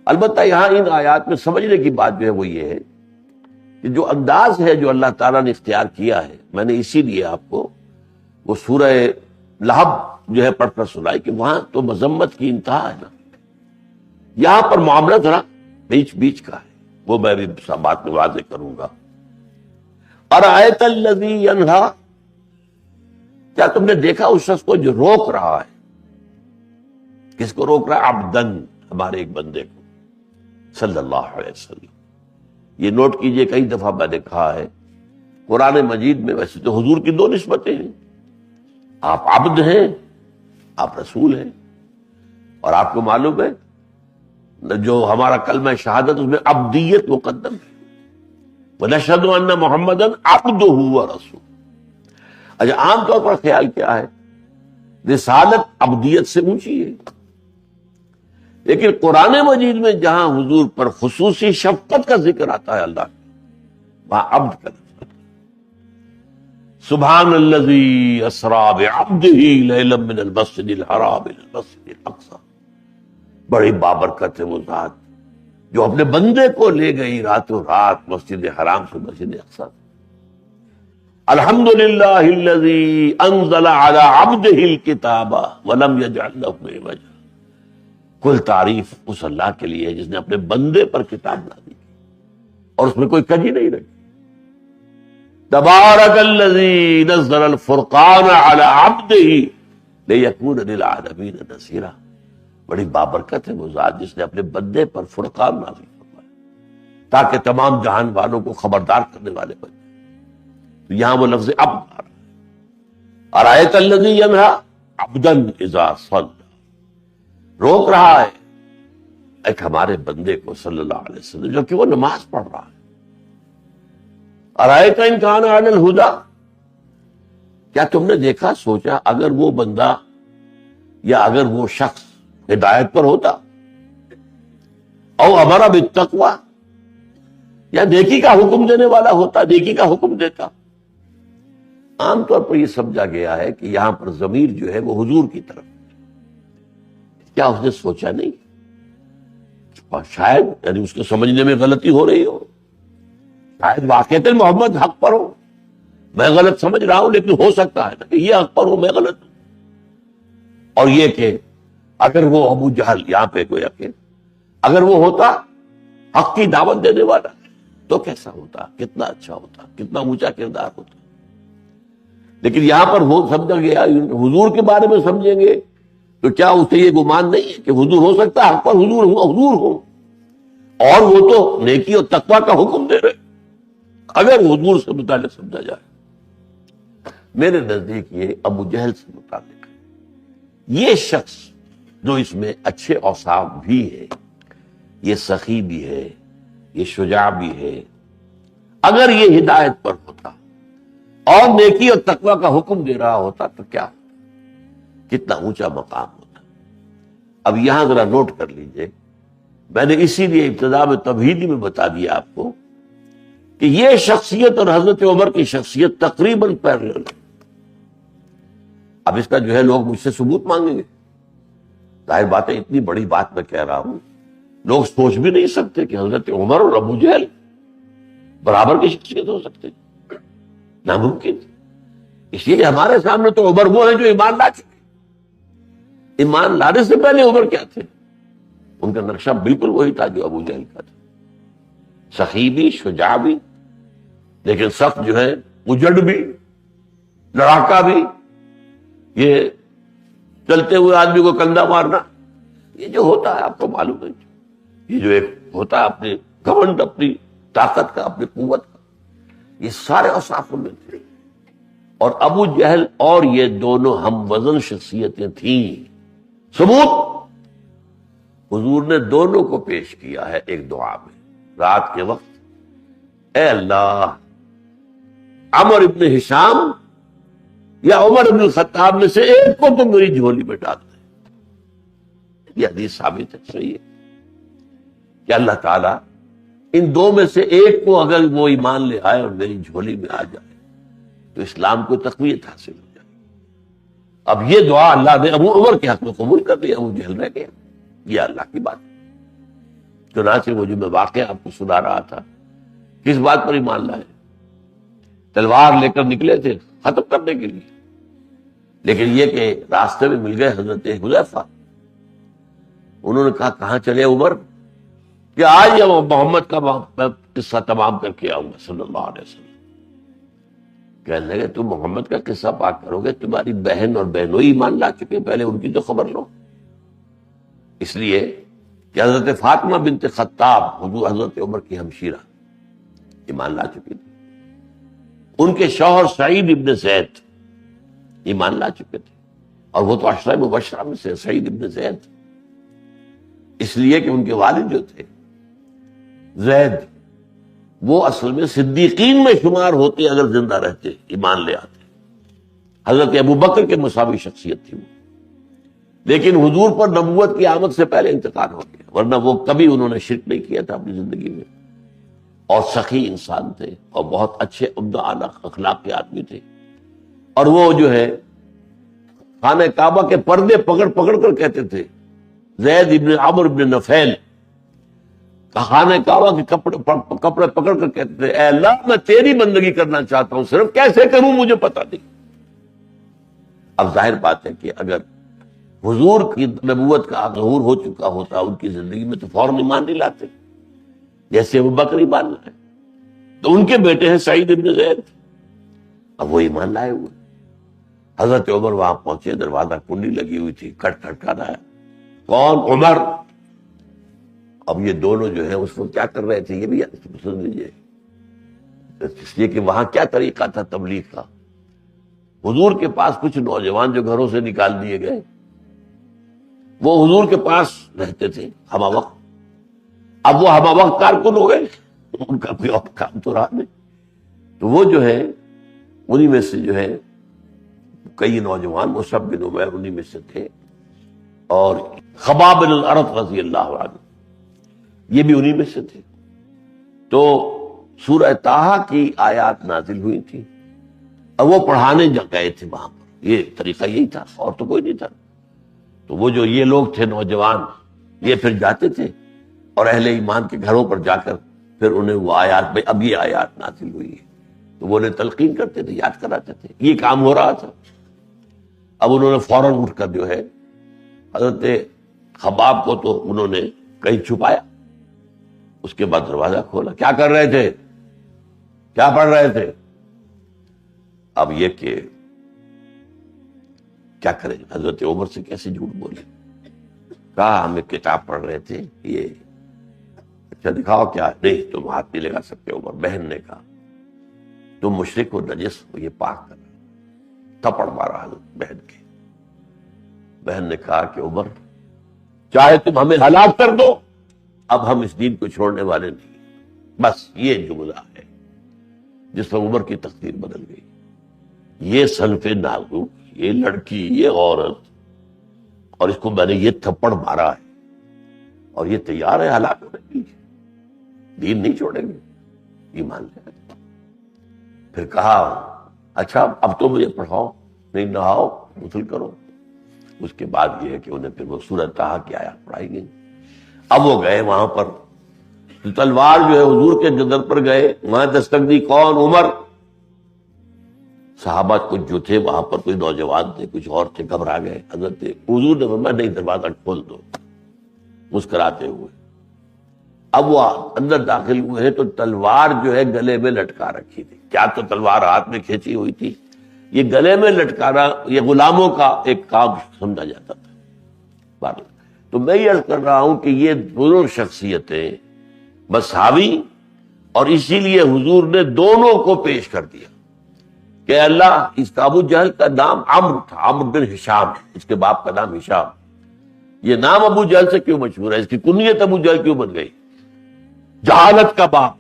البتہ یہاں ان آیات میں سمجھنے کی بات جو ہے وہ یہ ہے کہ جو انداز ہے جو اللہ تعالیٰ نے اختیار کیا ہے، میں نے اسی لیے آپ کو وہ سورہ لہب جو ہے پڑھ کر سنائی کہ وہاں تو مذمت کی انتہا ہے نا. یہاں پر معاملہ ذرا بیچ بیچ کا ہے، وہ میں بھی بات میں واضح کروں گا. ارأیت الذی ینہا، کیا تم نے دیکھا اس شخص کو جو روک رہا ہے؟ کس کو روک رہا ہے؟ عبدن، ہمارے ایک بندے کو، صلی اللہ علیہ وسلم. یہ نوٹ کیجئے، کئی دفعہ میں نے کہا ہے قرآن مجید میں ویسے تو حضور کی دو نسبتیں ہیں، آپ عبد ہیں، آپ رسول ہیں. اور آپ کو معلوم ہے جو ہمارا کلمہ شہادت اس میں عبدیت مقدم ہے، وَنَشْهَدُ أَنَّ مُحَمَّدًا عَبْدُهُ وَرَسُولُهُ. اچھا، عام طور پر خیال کیا ہے؟ رسالت عبدیت سے اونچی ہے، لیکن قرآن مجید میں جہاں حضور پر خصوصی شفقت کا ذکر آتا ہے اللہ کا، وہاں عبد کا لفظ. سبحان الذی اسریٰ بعبدہ لیلا من المسجد الحرام الی المسجد الاقصی. بڑی بابرکت ہے وہ ذات جو اپنے بندے کو لے گئی راتوں رات مسجد حرام سے مسجد اقصی. الحمدللہ الذی انزل علی عبدہ الکتاب ولم یجعل لہ عوجا. کل تعریف اس اللہ کے لیے جس نے اپنے بندے پر کتاب نازل کی اور اس میں کوئی کجی نہیں رکھی. تبارک الذی نزل الفرقان علی عبدہ لیکون للعالمین نذیرا. بڑی بابرکت ہے وہ ذات جس نے اپنے بندے پر فرقان نازل فرمایا تاکہ تمام جہان والوں کو خبردار کرنے والے بن جائیں. تو یہاں وہ لفظ عبد آ رہا ہے. ارأیت الذی ینہا عبدا اذا صلی، روک رہا ہے ایک ہمارے بندے کو صلی اللہ علیہ وسلم جو کہ وہ نماز پڑھ رہا ہے. ارأیت ان کان علی الہدی، کیا تم نے دیکھا سوچا اگر وہ بندہ یا اگر وہ شخص ہدایت پر ہوتا، او امر بالتقوی، یا نیکی کا حکم دینے والا ہوتا، نیکی کا حکم دیتا. عام طور پر یہ سمجھا گیا ہے کہ یہاں پر ضمیر جو ہے وہ حضور کی طرف. کیا اس نے سوچا نہیں؟ شاید یعنی اس کے سمجھنے میں غلطی ہو رہی ہو، شاید واقعات محمد حق پر ہو، میں غلط سمجھ رہا ہوں، لیکن ہو سکتا ہے نا کہ یہ حق پر ہو، میں غلط ہوں. اور یہ کہ اگر وہ ابو جہل یہاں پہ کوئی اگر وہ ہوتا حق کی دعوت دینے والا تو کیسا ہوتا، کتنا اچھا ہوتا، کتنا اونچا کردار ہوتا. لیکن یہاں پر وہ سمجھا گیا حضور کے بارے میں سمجھیں گے تو کیا اسے یہ گمان نہیں ہے کہ حضور ہو سکتا ہے حق پر حضور ہو اور وہ تو نیکی اور تقوی کا حکم دے رہے، اگر حضور سے متعلق سمجھا جائے. میرے نزدیک یہ ابو جہل سے متعلق ہے. یہ شخص جو اس میں اچھے اوصاف بھی ہے، یہ سخی بھی ہے، یہ شجاع بھی ہے، اگر یہ ہدایت پر ہوتا اور نیکی اور تقوی کا حکم دے رہا ہوتا تو کیا ہوتا، کتنا اونچا مقام ہوتا. اب یہاں ذرا نوٹ کر لیجئے، میں نے اسی لیے ابتدا میں تمہیدی میں بتا دیا آپ کو کہ یہ شخصیت اور حضرت عمر کی شخصیت تقریباً پیرلل ہے. اب اس کا جو ہے لوگ مجھ سے ثبوت مانگیں گے، ظاہر بات ہے اتنی بڑی بات میں کہہ رہا ہوں، لوگ سوچ بھی نہیں سکتے کہ حضرت عمر اور ابو جہل برابر کی شخصیت ہو سکتے، ناممکن۔ اس لیے ہمارے سامنے تو عمر وہ ہیں جو ایمان لا چکے، ایمان لانے سے پہلے عمر کیا تھے؟ ان کا نقشہ بالکل وہی تھا جو ابو جہل کا تھا، سخی بھی، شجاع بھی، لیکن سخت جو ہے، اجڑ بھی، لڑاکا بھی، یہ چلتے ہوئے آدمی کو کندھا مارنا، یہ جو ہوتا ہے آپ کو معلوم ہے، یہ جو ایک ہوتا ہے اپنے گھمنڈ، اپنی طاقت کا، اپنی قوت کا، یہ سارے اوصاف میں تھے۔ اور ابو جہل اور یہ دونوں ہم وزن شخصیتیں تھیں۔ ثبوت حضور نے دونوں کو پیش کیا ہے ایک دعا میں رات کے وقت، اے اللہ عمر ابن ہشام یا عمر ابن الخطاب میں سے ایک کو تو میری جھولی میں ڈال دے۔ یہ حدیث ثابت ہے، صحیح ہے کہ اللہ تعالیٰ ان دو میں سے ایک کو اگر وہ ایمان لے آئے اور میری جھولی میں آ جائے تو اسلام کو تقویت حاصل ہو جائے۔ اب یہ دعا اللہ نے ابو عمر کے حق میں قبول کر لیا، ابو جہل رہ گیا، یہ اللہ کی بات ہے۔ چنانچہ وہ جو میں واقعہ آپ کو سنا رہا تھا، کس بات پر ایمان لائے؟ تلوار لے کر نکلے تھے ختم کرنے کے لیے، لیکن یہ کہ راستے میں مل گئے حضرت حذیفہ، انہوں نے کہا کہاں چلے عمر؟ کہ آج محمد کا قصہ تمام کر کے آؤں گا صلی اللہ علیہ وسلم۔ کہنے لگے تم محمد کا قصہ پاک کرو گے؟ تمہاری بہن اور بہنوئی ایمان لا چکے، پہلے ان کی تو خبر لو۔ اس لیے کہ حضرت فاطمہ بنت خطاب حضرت عمر کی ہمشیرہ ایمان لا چکی تھی، ان کے شوہر سعید ابن زید ایمان لا چکے تھے، اور وہ تو عشرہ مبشرہ میں سے سعید ابن زید، اس لیے کہ ان کے والد جو تھے زید، وہ اصل میں صدیقین میں شمار ہوتے اگر زندہ رہتے، ایمان لے آتے۔ حضرت ابو بکر کے مساوی شخصیت تھی وہ، لیکن حضور پر نبوت کی آمد سے پہلے انتقال ہو گیا، ورنہ وہ کبھی انہوں نے شرک نہیں کیا تھا اپنی زندگی میں، اور سخی انسان تھے اور بہت اچھے عمدہ اعلیٰ اخلاق کے آدمی تھے۔ اور وہ جو ہے خانہ کعبہ کے پردے پکڑ پکڑ کر کہتے تھے، زید ابن عمر ابن نفیل خانہ کعبہ کے کپڑے پکڑ کر کہتے تھے، اے اللہ میں تیری بندگی کرنا چاہتا ہوں، صرف کیسے کروں مجھے پتہ نہیں۔ اب ظاہر بات ہے کہ اگر حضور کی نبوت کا ظہور ہو چکا ہوتا ان کی زندگی میں تو فوراً ایمان نہیں لاتے، جیسے ابو بکر ایمان لائے، تو ان کے بیٹے ہیں سعید ابن زید، اب وہ ایمان لائے ہوئے۔ حضرت عمر وہاں پہنچے، دروازہ کنڈی لگی ہوئی تھی، کٹ کٹ کر آیا، کون؟ عمر۔ اب یہ دونوں جو ہیں اس وقت کیا کر رہے تھے یہ بھی سن لیجیے، اس لیے کہ وہاں کیا طریقہ تھا تبلیغ کا۔ حضور کے پاس کچھ نوجوان جو گھروں سے نکال دیے گئے، وہ حضور کے پاس رہتے تھے ہمہ وقت، اب وہ ہمہ وقت کارکن ہو گئے، ان کا کوئی اور کام تو رہا نہیں، تو وہ جو ہے انہی میں سے جو ہے کئی نوجوان، مصعب بن عمیر انہی میں سے تھے، اور خباب بن الارت رضی اللہ عنہ یہ بھی انہی میں سے تھے۔ تو سورہ طٰہٰ کی آیات نازل ہوئی تھی اور وہ پڑھانے گئے تھے وہاں پر، یہ طریقہ یہی تھا، اور تو کوئی نہیں تھا۔ تو وہ جو یہ لوگ تھے نوجوان، یہ پھر جاتے تھے اور اہل ایمان کے گھروں پر جا کر پھر انہیں وہ آیات، بھائی اب یہ آیات نازل ہوئی ہے، تو وہ انہیں تلقین کرتے تھے، یاد کراتے تھے، یہ کام ہو رہا تھا۔ اب انہوں نے فوراً اٹھ کر جو ہے حضرت خباب کو تو انہوں نے کہیں چھپایا، اس کے بعد دروازہ کھولا، کیا کر رہے تھے؟ کیا پڑھ رہے تھے؟ اب یہ کہ کیا کریں، حضرت عمر سے کیسے جھوٹ بولے؟ کہا ہم ایک کتاب پڑھ رہے تھے، یہ اچھا دکھاؤ کیا؟ نہیں تم ہاتھ نہیں لگا سکتے عمر۔ بہن نے کہا تم مشرک ہو، نجس ہو، یہ پاک کر، تھپڑ مارا حضرت بہن کے۔ بہن نے کہا کہ عمر چاہے تم ہمیں ہلاک کر دو، اب ہم اس دین کو چھوڑنے والے نہیں۔ بس یہ جملہ ہے جس پر عمر کی تقدیر بدل گئی۔ یہ صنف نازک، یہ لڑکی، یہ عورت، اور اس کو میں نے یہ تھپڑ مارا ہے اور یہ تیار ہے ہلاک ہونے کے لیے، دین نہیں چھوڑیں گے، ایمان لے آئے۔ پھر کہا اچھا اب تو مجھے پڑھاؤ، نہیں نہاؤ غسل کرو، اس کے بعد یہ ہے کہ انہیں پھر وہ سورۃ طٰہٰ کی آیات پڑھائی گئی. اب وہ گئے وہاں پر، تو تلوار جو ہے حضور کے گردن پر گئے، وہاں دستک دی کون؟ عمر. صحابہ کچھ جو تھے وہاں پر، کوئی نوجوان تھے، کچھ اور تھے، گھبرا گئے. حضرت حضور نے فرمایا نہیں، دروازہ کھول دو، مسکراتے ہوئے. اب وہ اندر داخل ہوئے ہیں تو تلوار جو ہے گلے میں لٹکا رکھی تھی. کیا تو تلوار ہاتھ میں کھینچی ہوئی تھی، یہ گلے میں لٹکانا یہ غلاموں کا ایک کام سمجھا جاتا تھا. تو میں یہ عرض کر رہا ہوں کہ یہ دونوں شخصیتیں مساوی، اور اسی لیے حضور نے دونوں کو پیش کر دیا کہ اللہ، اس کا ابو جہل کا نام عمرو تھا، عمرو بن ہشام، اس کے باپ کا نام ہشام. یہ نام ابو جہل سے کیوں مشہور ہے؟ اس کی کنیت ابو جہل کیوں بن گئی؟ جہالت کا باپ.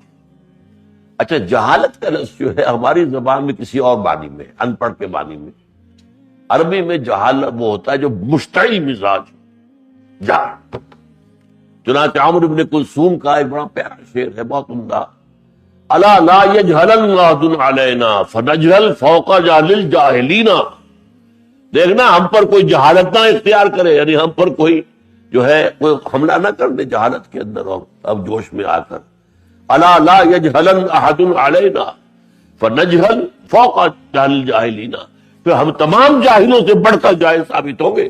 اچھا، جہالت کا لفظ جو ہے ہماری زبان میں کسی اور معنی میں، ان پڑھ کے معنی میں. عربی میں جہالت وہ ہوتا ہے جو مشتعل مزاج جہل. چنانچہ عمرو بن کلثوم کا ایک بڑا پیارا شعر ہے، بہت عمدہ. الا لا یجہلن احد علینا فنجہل فوق جہل الجاہلین. دیکھنا ہم پر کوئی جہالت نہ اختیار کرے، یعنی ہم پر کوئی جو ہے کوئی حملہ نہ کر دے جہالت کے اندر اور اب جوش میں آ کر. الا لا یجہلن احد علینا فنجہل فوق جہل الجاہلین. پھر ہم تمام جاہلوں سے بڑھ کر جاہل ثابت ہوں گے.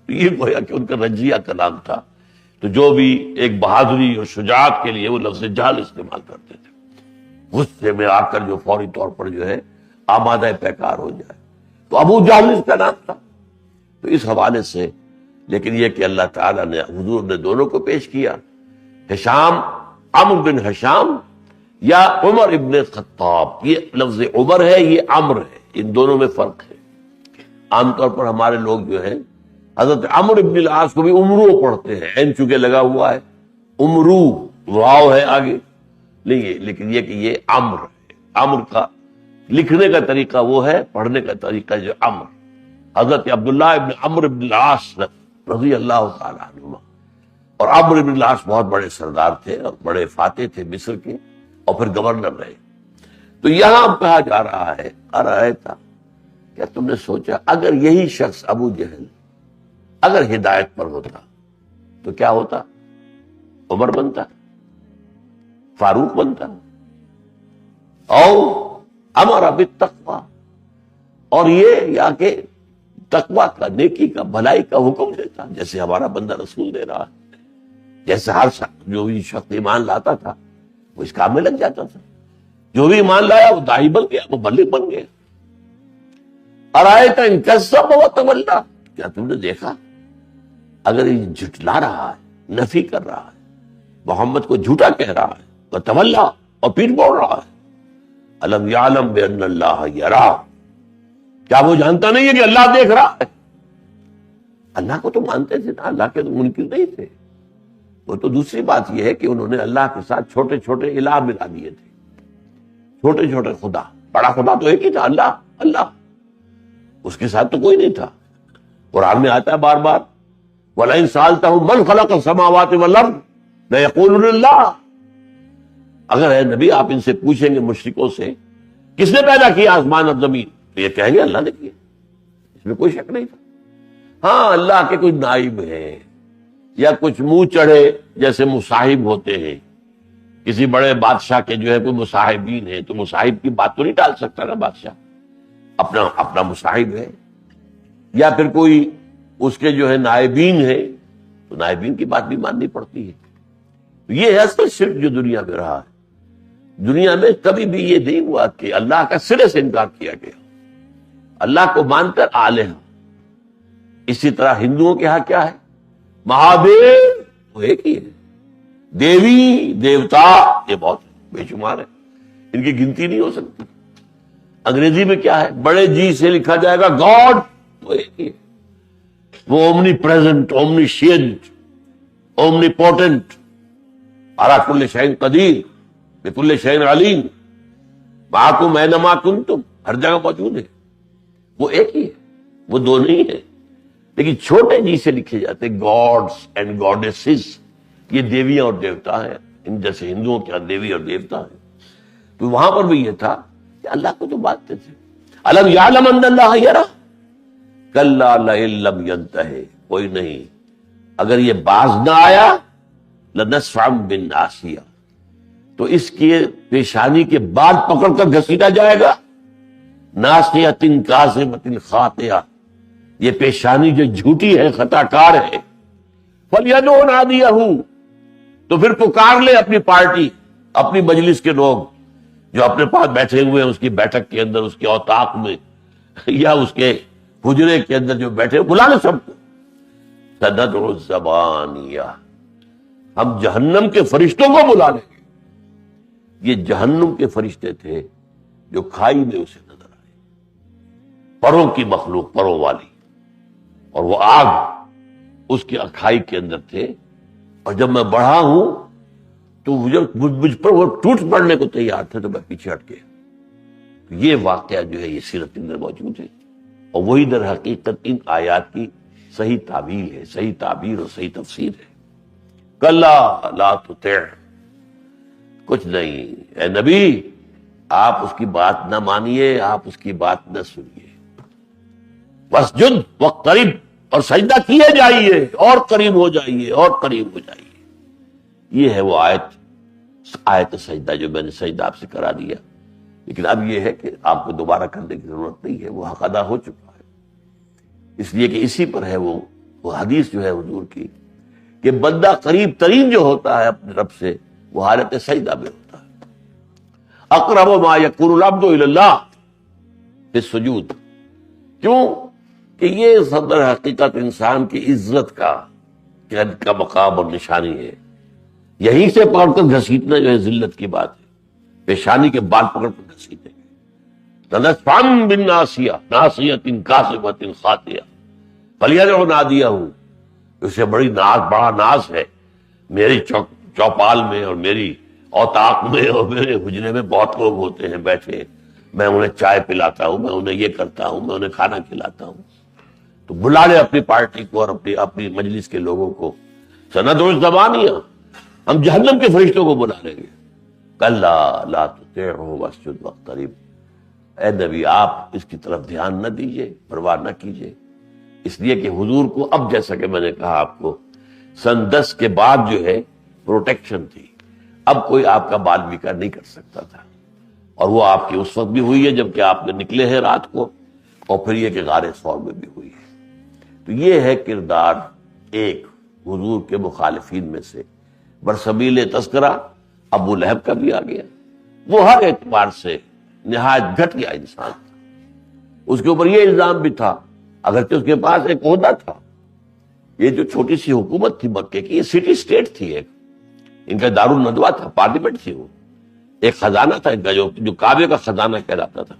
تو یہ گویا کہ ان کا رجیہ کلام تھا. تو جو بھی ایک بہادری اور شجاعت کے لیے وہ لفظ جہل استعمال کرتے تھے، غصے میں آ کر جو فوری طور پر جو ہے آمادہ پیکار ہو جائے. تو ابو جہل اس کا نام تھا. تو اس حوالے سے لیکن یہ کہ اللہ تعالیٰ نے، حضور نے دونوں کو پیش کیا. ہشام، عمرو بن ہشام یا عمر ابن خطاب. یہ لفظ عمر ہے، یہ عمرو ہے، ان دونوں میں فرق ہے. عام طور پر ہمارے لوگ جو ہے حضرت عمرو ابن العاص کو بھی عمرو پڑھتے ہیں، عین چونکہ لگا ہوا ہے، عمرو واو ہے آگے نہیں ہے، لیکن یہ کہ یہ عمرو ہے. عمرو کا لکھنے کا طریقہ وہ ہے، پڑھنے کا طریقہ جو عمرو. حضرت عبداللہ ابن عمرو ابن العاص رضی اللہ تعالیٰ عنہما. اور عمرو ابن العاص بہت بڑے سردار تھے اور بڑے فاتح تھے مصر کے، اور پھر گورنر رہے. تو یہاں کہا جا رہا ہے، تھا کیا تم نے سوچا اگر یہی شخص ابو جہل اگر ہدایت پر ہوتا تو کیا ہوتا؟ عمر بنتا، فاروق بنتا، اور امر بالتقوی، اور یہ یا کہ تقوی کا، نیکی کا، بھلائی کا حکم دیتا، جیسے ہمارا بندہ رسول دے رہا ہے. جیسے ہر جو بھی شخص ایمان لاتا تھا وہ اس کام میں لگ جاتا تھا. جو بھی ایمان لایا وہ داعی بن گیا، وہ مبلغ بن گیا. ارائیت ان کذب وتولی، کیا تم نے دیکھا اگر یہ جھٹلا رہا ہے، نفی کر رہا ہے، محمد کو جھوٹا کہہ رہا ہے، وتولی، اور پیٹ موڑ رہا ہے. الم یعلم بان اللہ یرا، کیا وہ جانتا نہیں ہے کہ اللہ دیکھ رہا ہے؟ اللہ کو تو مانتے تھے نا، اللہ کے تو منکر نہیں تھے. وہ تو دوسری بات یہ ہے کہ انہوں نے اللہ کے ساتھ چھوٹے چھوٹے الہ ملا دیے تھے، چھوٹے چھوٹے خدا. بڑا خدا تو ایک ہی تھا، اللہ. اللہ اس کے ساتھ تو کوئی نہیں تھا. قرآن میں آتا ہے بار بار، وَلَئِن سَأَلْتَهُم مَّنْ خَلَقَ السَّمَاوَاتِ وَالْأَرْضَ لَيَقُولُنَّ اللَّهُ. اگر ہے نبی آپ ان سے پوچھیں گے مشرکوں سے کس نے پیدا کیا آسمان اور زمین، تو یہ کہیں گے اللہ نے کیا. اس میں کوئی شک نہیں تھا. ہاں اللہ کے کچھ نائب ہیں یا کچھ منہ چڑھے جیسے مصاحب ہوتے ہیں، کسی بڑے بادشاہ کے جو ہے کوئی مصاحبین ہیں، تو مصاحب کی بات تو نہیں ٹال سکتا نا بادشاہ، اپنا مصاحب ہے. یا پھر کوئی اس کے جو ہے نائبین ہیں، تو نائبین کی بات بھی ماننی پڑتی ہے. یہ ہے اصل شرک جو دنیا میں رہا ہے. دنیا میں کبھی بھی یہ نہیں ہوا کہ اللہ کا سرے سے انکار کیا گیا، اللہ کو مان کر الہ. اسی طرح ہندوؤں کے ہاں کیا ہے؟ مہادیو وہ ایک ہی ہے، دیوی دیوتا یہ بہت بے شمار ہے، ان کی گنتی نہیں ہو سکتی. انگریزی میں کیا ہے؟ بڑے جی سے لکھا جائے گا گاڈ، وہ ایک ہی ہے. وہ omnipresent, omniscient, omnipotent, علی کل شیء قدیر، بکل شیء علیم، معکم اینما کنتم، ہر جگہ موجود ہے. وہ ایک ہی ہے، وہ دو نہیں ہے. لیکن چھوٹے جی سے لکھے جاتے گاڈز اینڈ گاڈیسز، یہ دیویاں اور دیوتا ہیں. ان جیسے ہندوؤں کے دیوی اور دیوتا ہیں. تو وہاں پر بھی یہ تھا کہ اللہ کو تو مانتے تھے. الم یعلم ان اللہ یرا، کلا لئن لم ینتہی، کوئی نہیں، اگر یہ باز نہ آیا لنصفعا بالناصیہ، تو اس کے پیشانی کے بال پکڑ کر گھسیٹا جائے گا، ناصیۃ کاذبۃ خاطئہ، یہ پیشانی جو جھوٹی ہے، خطا کار ہے، فلیدع نادیہ، تو پھر پکار لے اپنی پارٹی، اپنی مجلس کے لوگ جو اپنے پاس بیٹھے ہوئے ہیں، اس کی بیٹھک کے اندر، اس کے اوطاق میں یا اس کے حجرے کے اندر جو بیٹھے، بلا لے سب کو۔ سندع الزبانیہ، ہم جہنم کے فرشتوں کو بلا لیں گے۔ یہ جہنم کے فرشتے تھے جو کھائی میں اسے نظر آئے، پروں کی مخلوق، پروں والی، اور وہ آگ اس کی کھائی کے اندر تھے، اور جب میں بڑھا ہوں تو مجھ پر وہ ٹوٹ پڑنے کو تیار تھے، تو میں پیچھے ہٹ گیا۔ یہ واقعہ جو ہے یہ سیرت کے اندر موجود ہے، اور وہی در حقیقت ان آیات کی صحیح تعبیر ہے، صحیح تعبیر اور صحیح تفسیر ہے۔ کلا لا تطع، کچھ نہیں اے نبی، آپ اس کی بات نہ مانیے، آپ اس کی بات نہ سنیے، واسجد واقترب، اور سجدہ کیے جائیے، اور قریب ہو جائیے، اور قریب ہو جائیے۔ یہ ہے وہ آیت سجدہ جو میں نے سجدہ آپ سے کرا دیا، لیکن اب یہ ہے کہ آپ کو دوبارہ کرنے کی ضرورت نہیں ہے، وہ حق ادا ہو چکا ہے، اس لیے کہ اسی پر ہے وہ حدیث جو ہے حضور کی، کہ بندہ قریب ترین جو ہوتا ہے اپنے رب سے، وہ حالت سجدہ میں ہوتا ہے۔ اقرب ما یکون العبد الی اللہ فی السجود، کیوں کہ یہ صدر حقیقت انسان کی عزت کا مقام اور نشانی ہے، یہیں سے پکڑ کر گھسیٹنا جو ہے ذلت کی بات ہے، پیشانی کے بال پکڑ کر گھسیٹیں گے۔ لنصفعا بالناصیہ، ناصیۃ کاذبۃ خاطئہ، فلیدع نادیہ، اسے بڑا ناز ہے، میری چوپال میں اور میری اوطاق میں اور میرے حجرے میں بہت لوگ ہوتے ہیں بیٹھے، میں انہیں چائے پلاتا ہوں، میں انہیں یہ کرتا ہوں، میں انہیں کھانا کھلاتا ہوں، تو بلا لے اپنی پارٹی کو اور اپنی مجلس کے لوگوں کو۔ سندع الزبانیہ، ہم جہنم کے فرشتوں کو بلا لیں گے۔ کلا لا تطعہ واسجد واقترب، اے نبی آپ اس کی طرف دھیان نہ دیجئے، پرواہ نہ کیجئے، اس لیے کہ حضور کو اب، جیسا کہ میں نے کہا آپ کو، سن 10 کے بعد جو ہے پروٹیکشن تھی، اب کوئی آپ کا بال بیکا نہیں کر سکتا تھا، اور وہ آپ کی اس وقت بھی ہوئی ہے جب کہ آپ نے نکلے ہیں رات کو، اور پھر یہ کہ غار ثور میں بھی ہوئی ہے۔ تو یہ ہے کردار ایک حضور کے مخالفین میں سے، برسبیل تذکرہ ابو لہب کا بھی آ گیا، وہ ہر اعتبار سے نہایت گھٹیا انسان تھا، اس کے اوپر یہ الزام بھی تھا، اگرچہ اس کے پاس ایک عہدہ تھا، یہ جو چھوٹی سی حکومت تھی مکے کی، یہ سٹی سٹیٹ تھی، ایک ان کا دارالندوہ تھا، پارلیمنٹ تھی، وہ ایک خزانہ تھا ان کا جو کعبے کا خزانہ کہلاتا تھا۔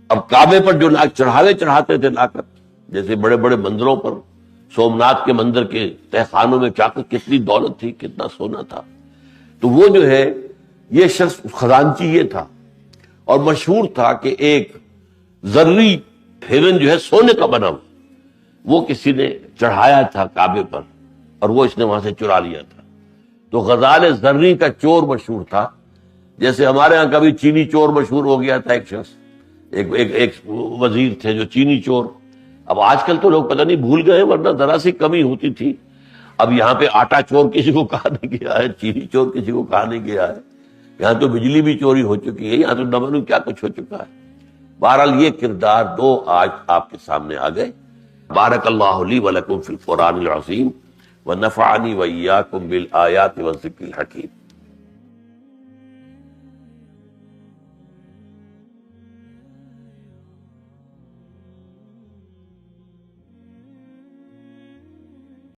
اب کعبے پر جو چڑھاوے چڑھاتے تھے لا کر، جیسے بڑے بڑے مندروں پر، سومناتھ کے مندر کے تہ خانوں میں کتنی دولت تھی، کتنا سونا تھا، تو وہ جو ہے یہ شخص خزانچی یہ تھا، اور مشہور تھا کہ ایک زرعی ہرن جو ہے سونے کا بنا وہ کسی نے چڑھایا تھا کعبے پر، اور وہ اس نے وہاں سے چرا لیا تھا۔ تو غزال زرعی کا چور مشہور تھا، جیسے ہمارے ہاں کبھی چینی چور مشہور ہو گیا تھا، ایک شخص، ایک وزیر تھے جو چینی چور۔ اب آج کل تو لوگ پتہ نہیں بھول گئے، ورنہ ذرا سی کمی ہوتی تھی۔ اب یہاں پہ آٹا چور کسی کو کہا نہیں گیا ہے، چینی چور کسی کو کہا نہیں گیا ہے، یہاں تو بجلی بھی چوری ہو چکی ہے، یہاں تو نہ معلوم کیا کچھ ہو چکا ہے۔ بہرحال یہ کردار دو آج آپ کے سامنے آ گئے۔ بارک اللہ لی ولکم فی القرآن العظیم ونفعنی وإیاکم بالآیات والذکر الحکیم۔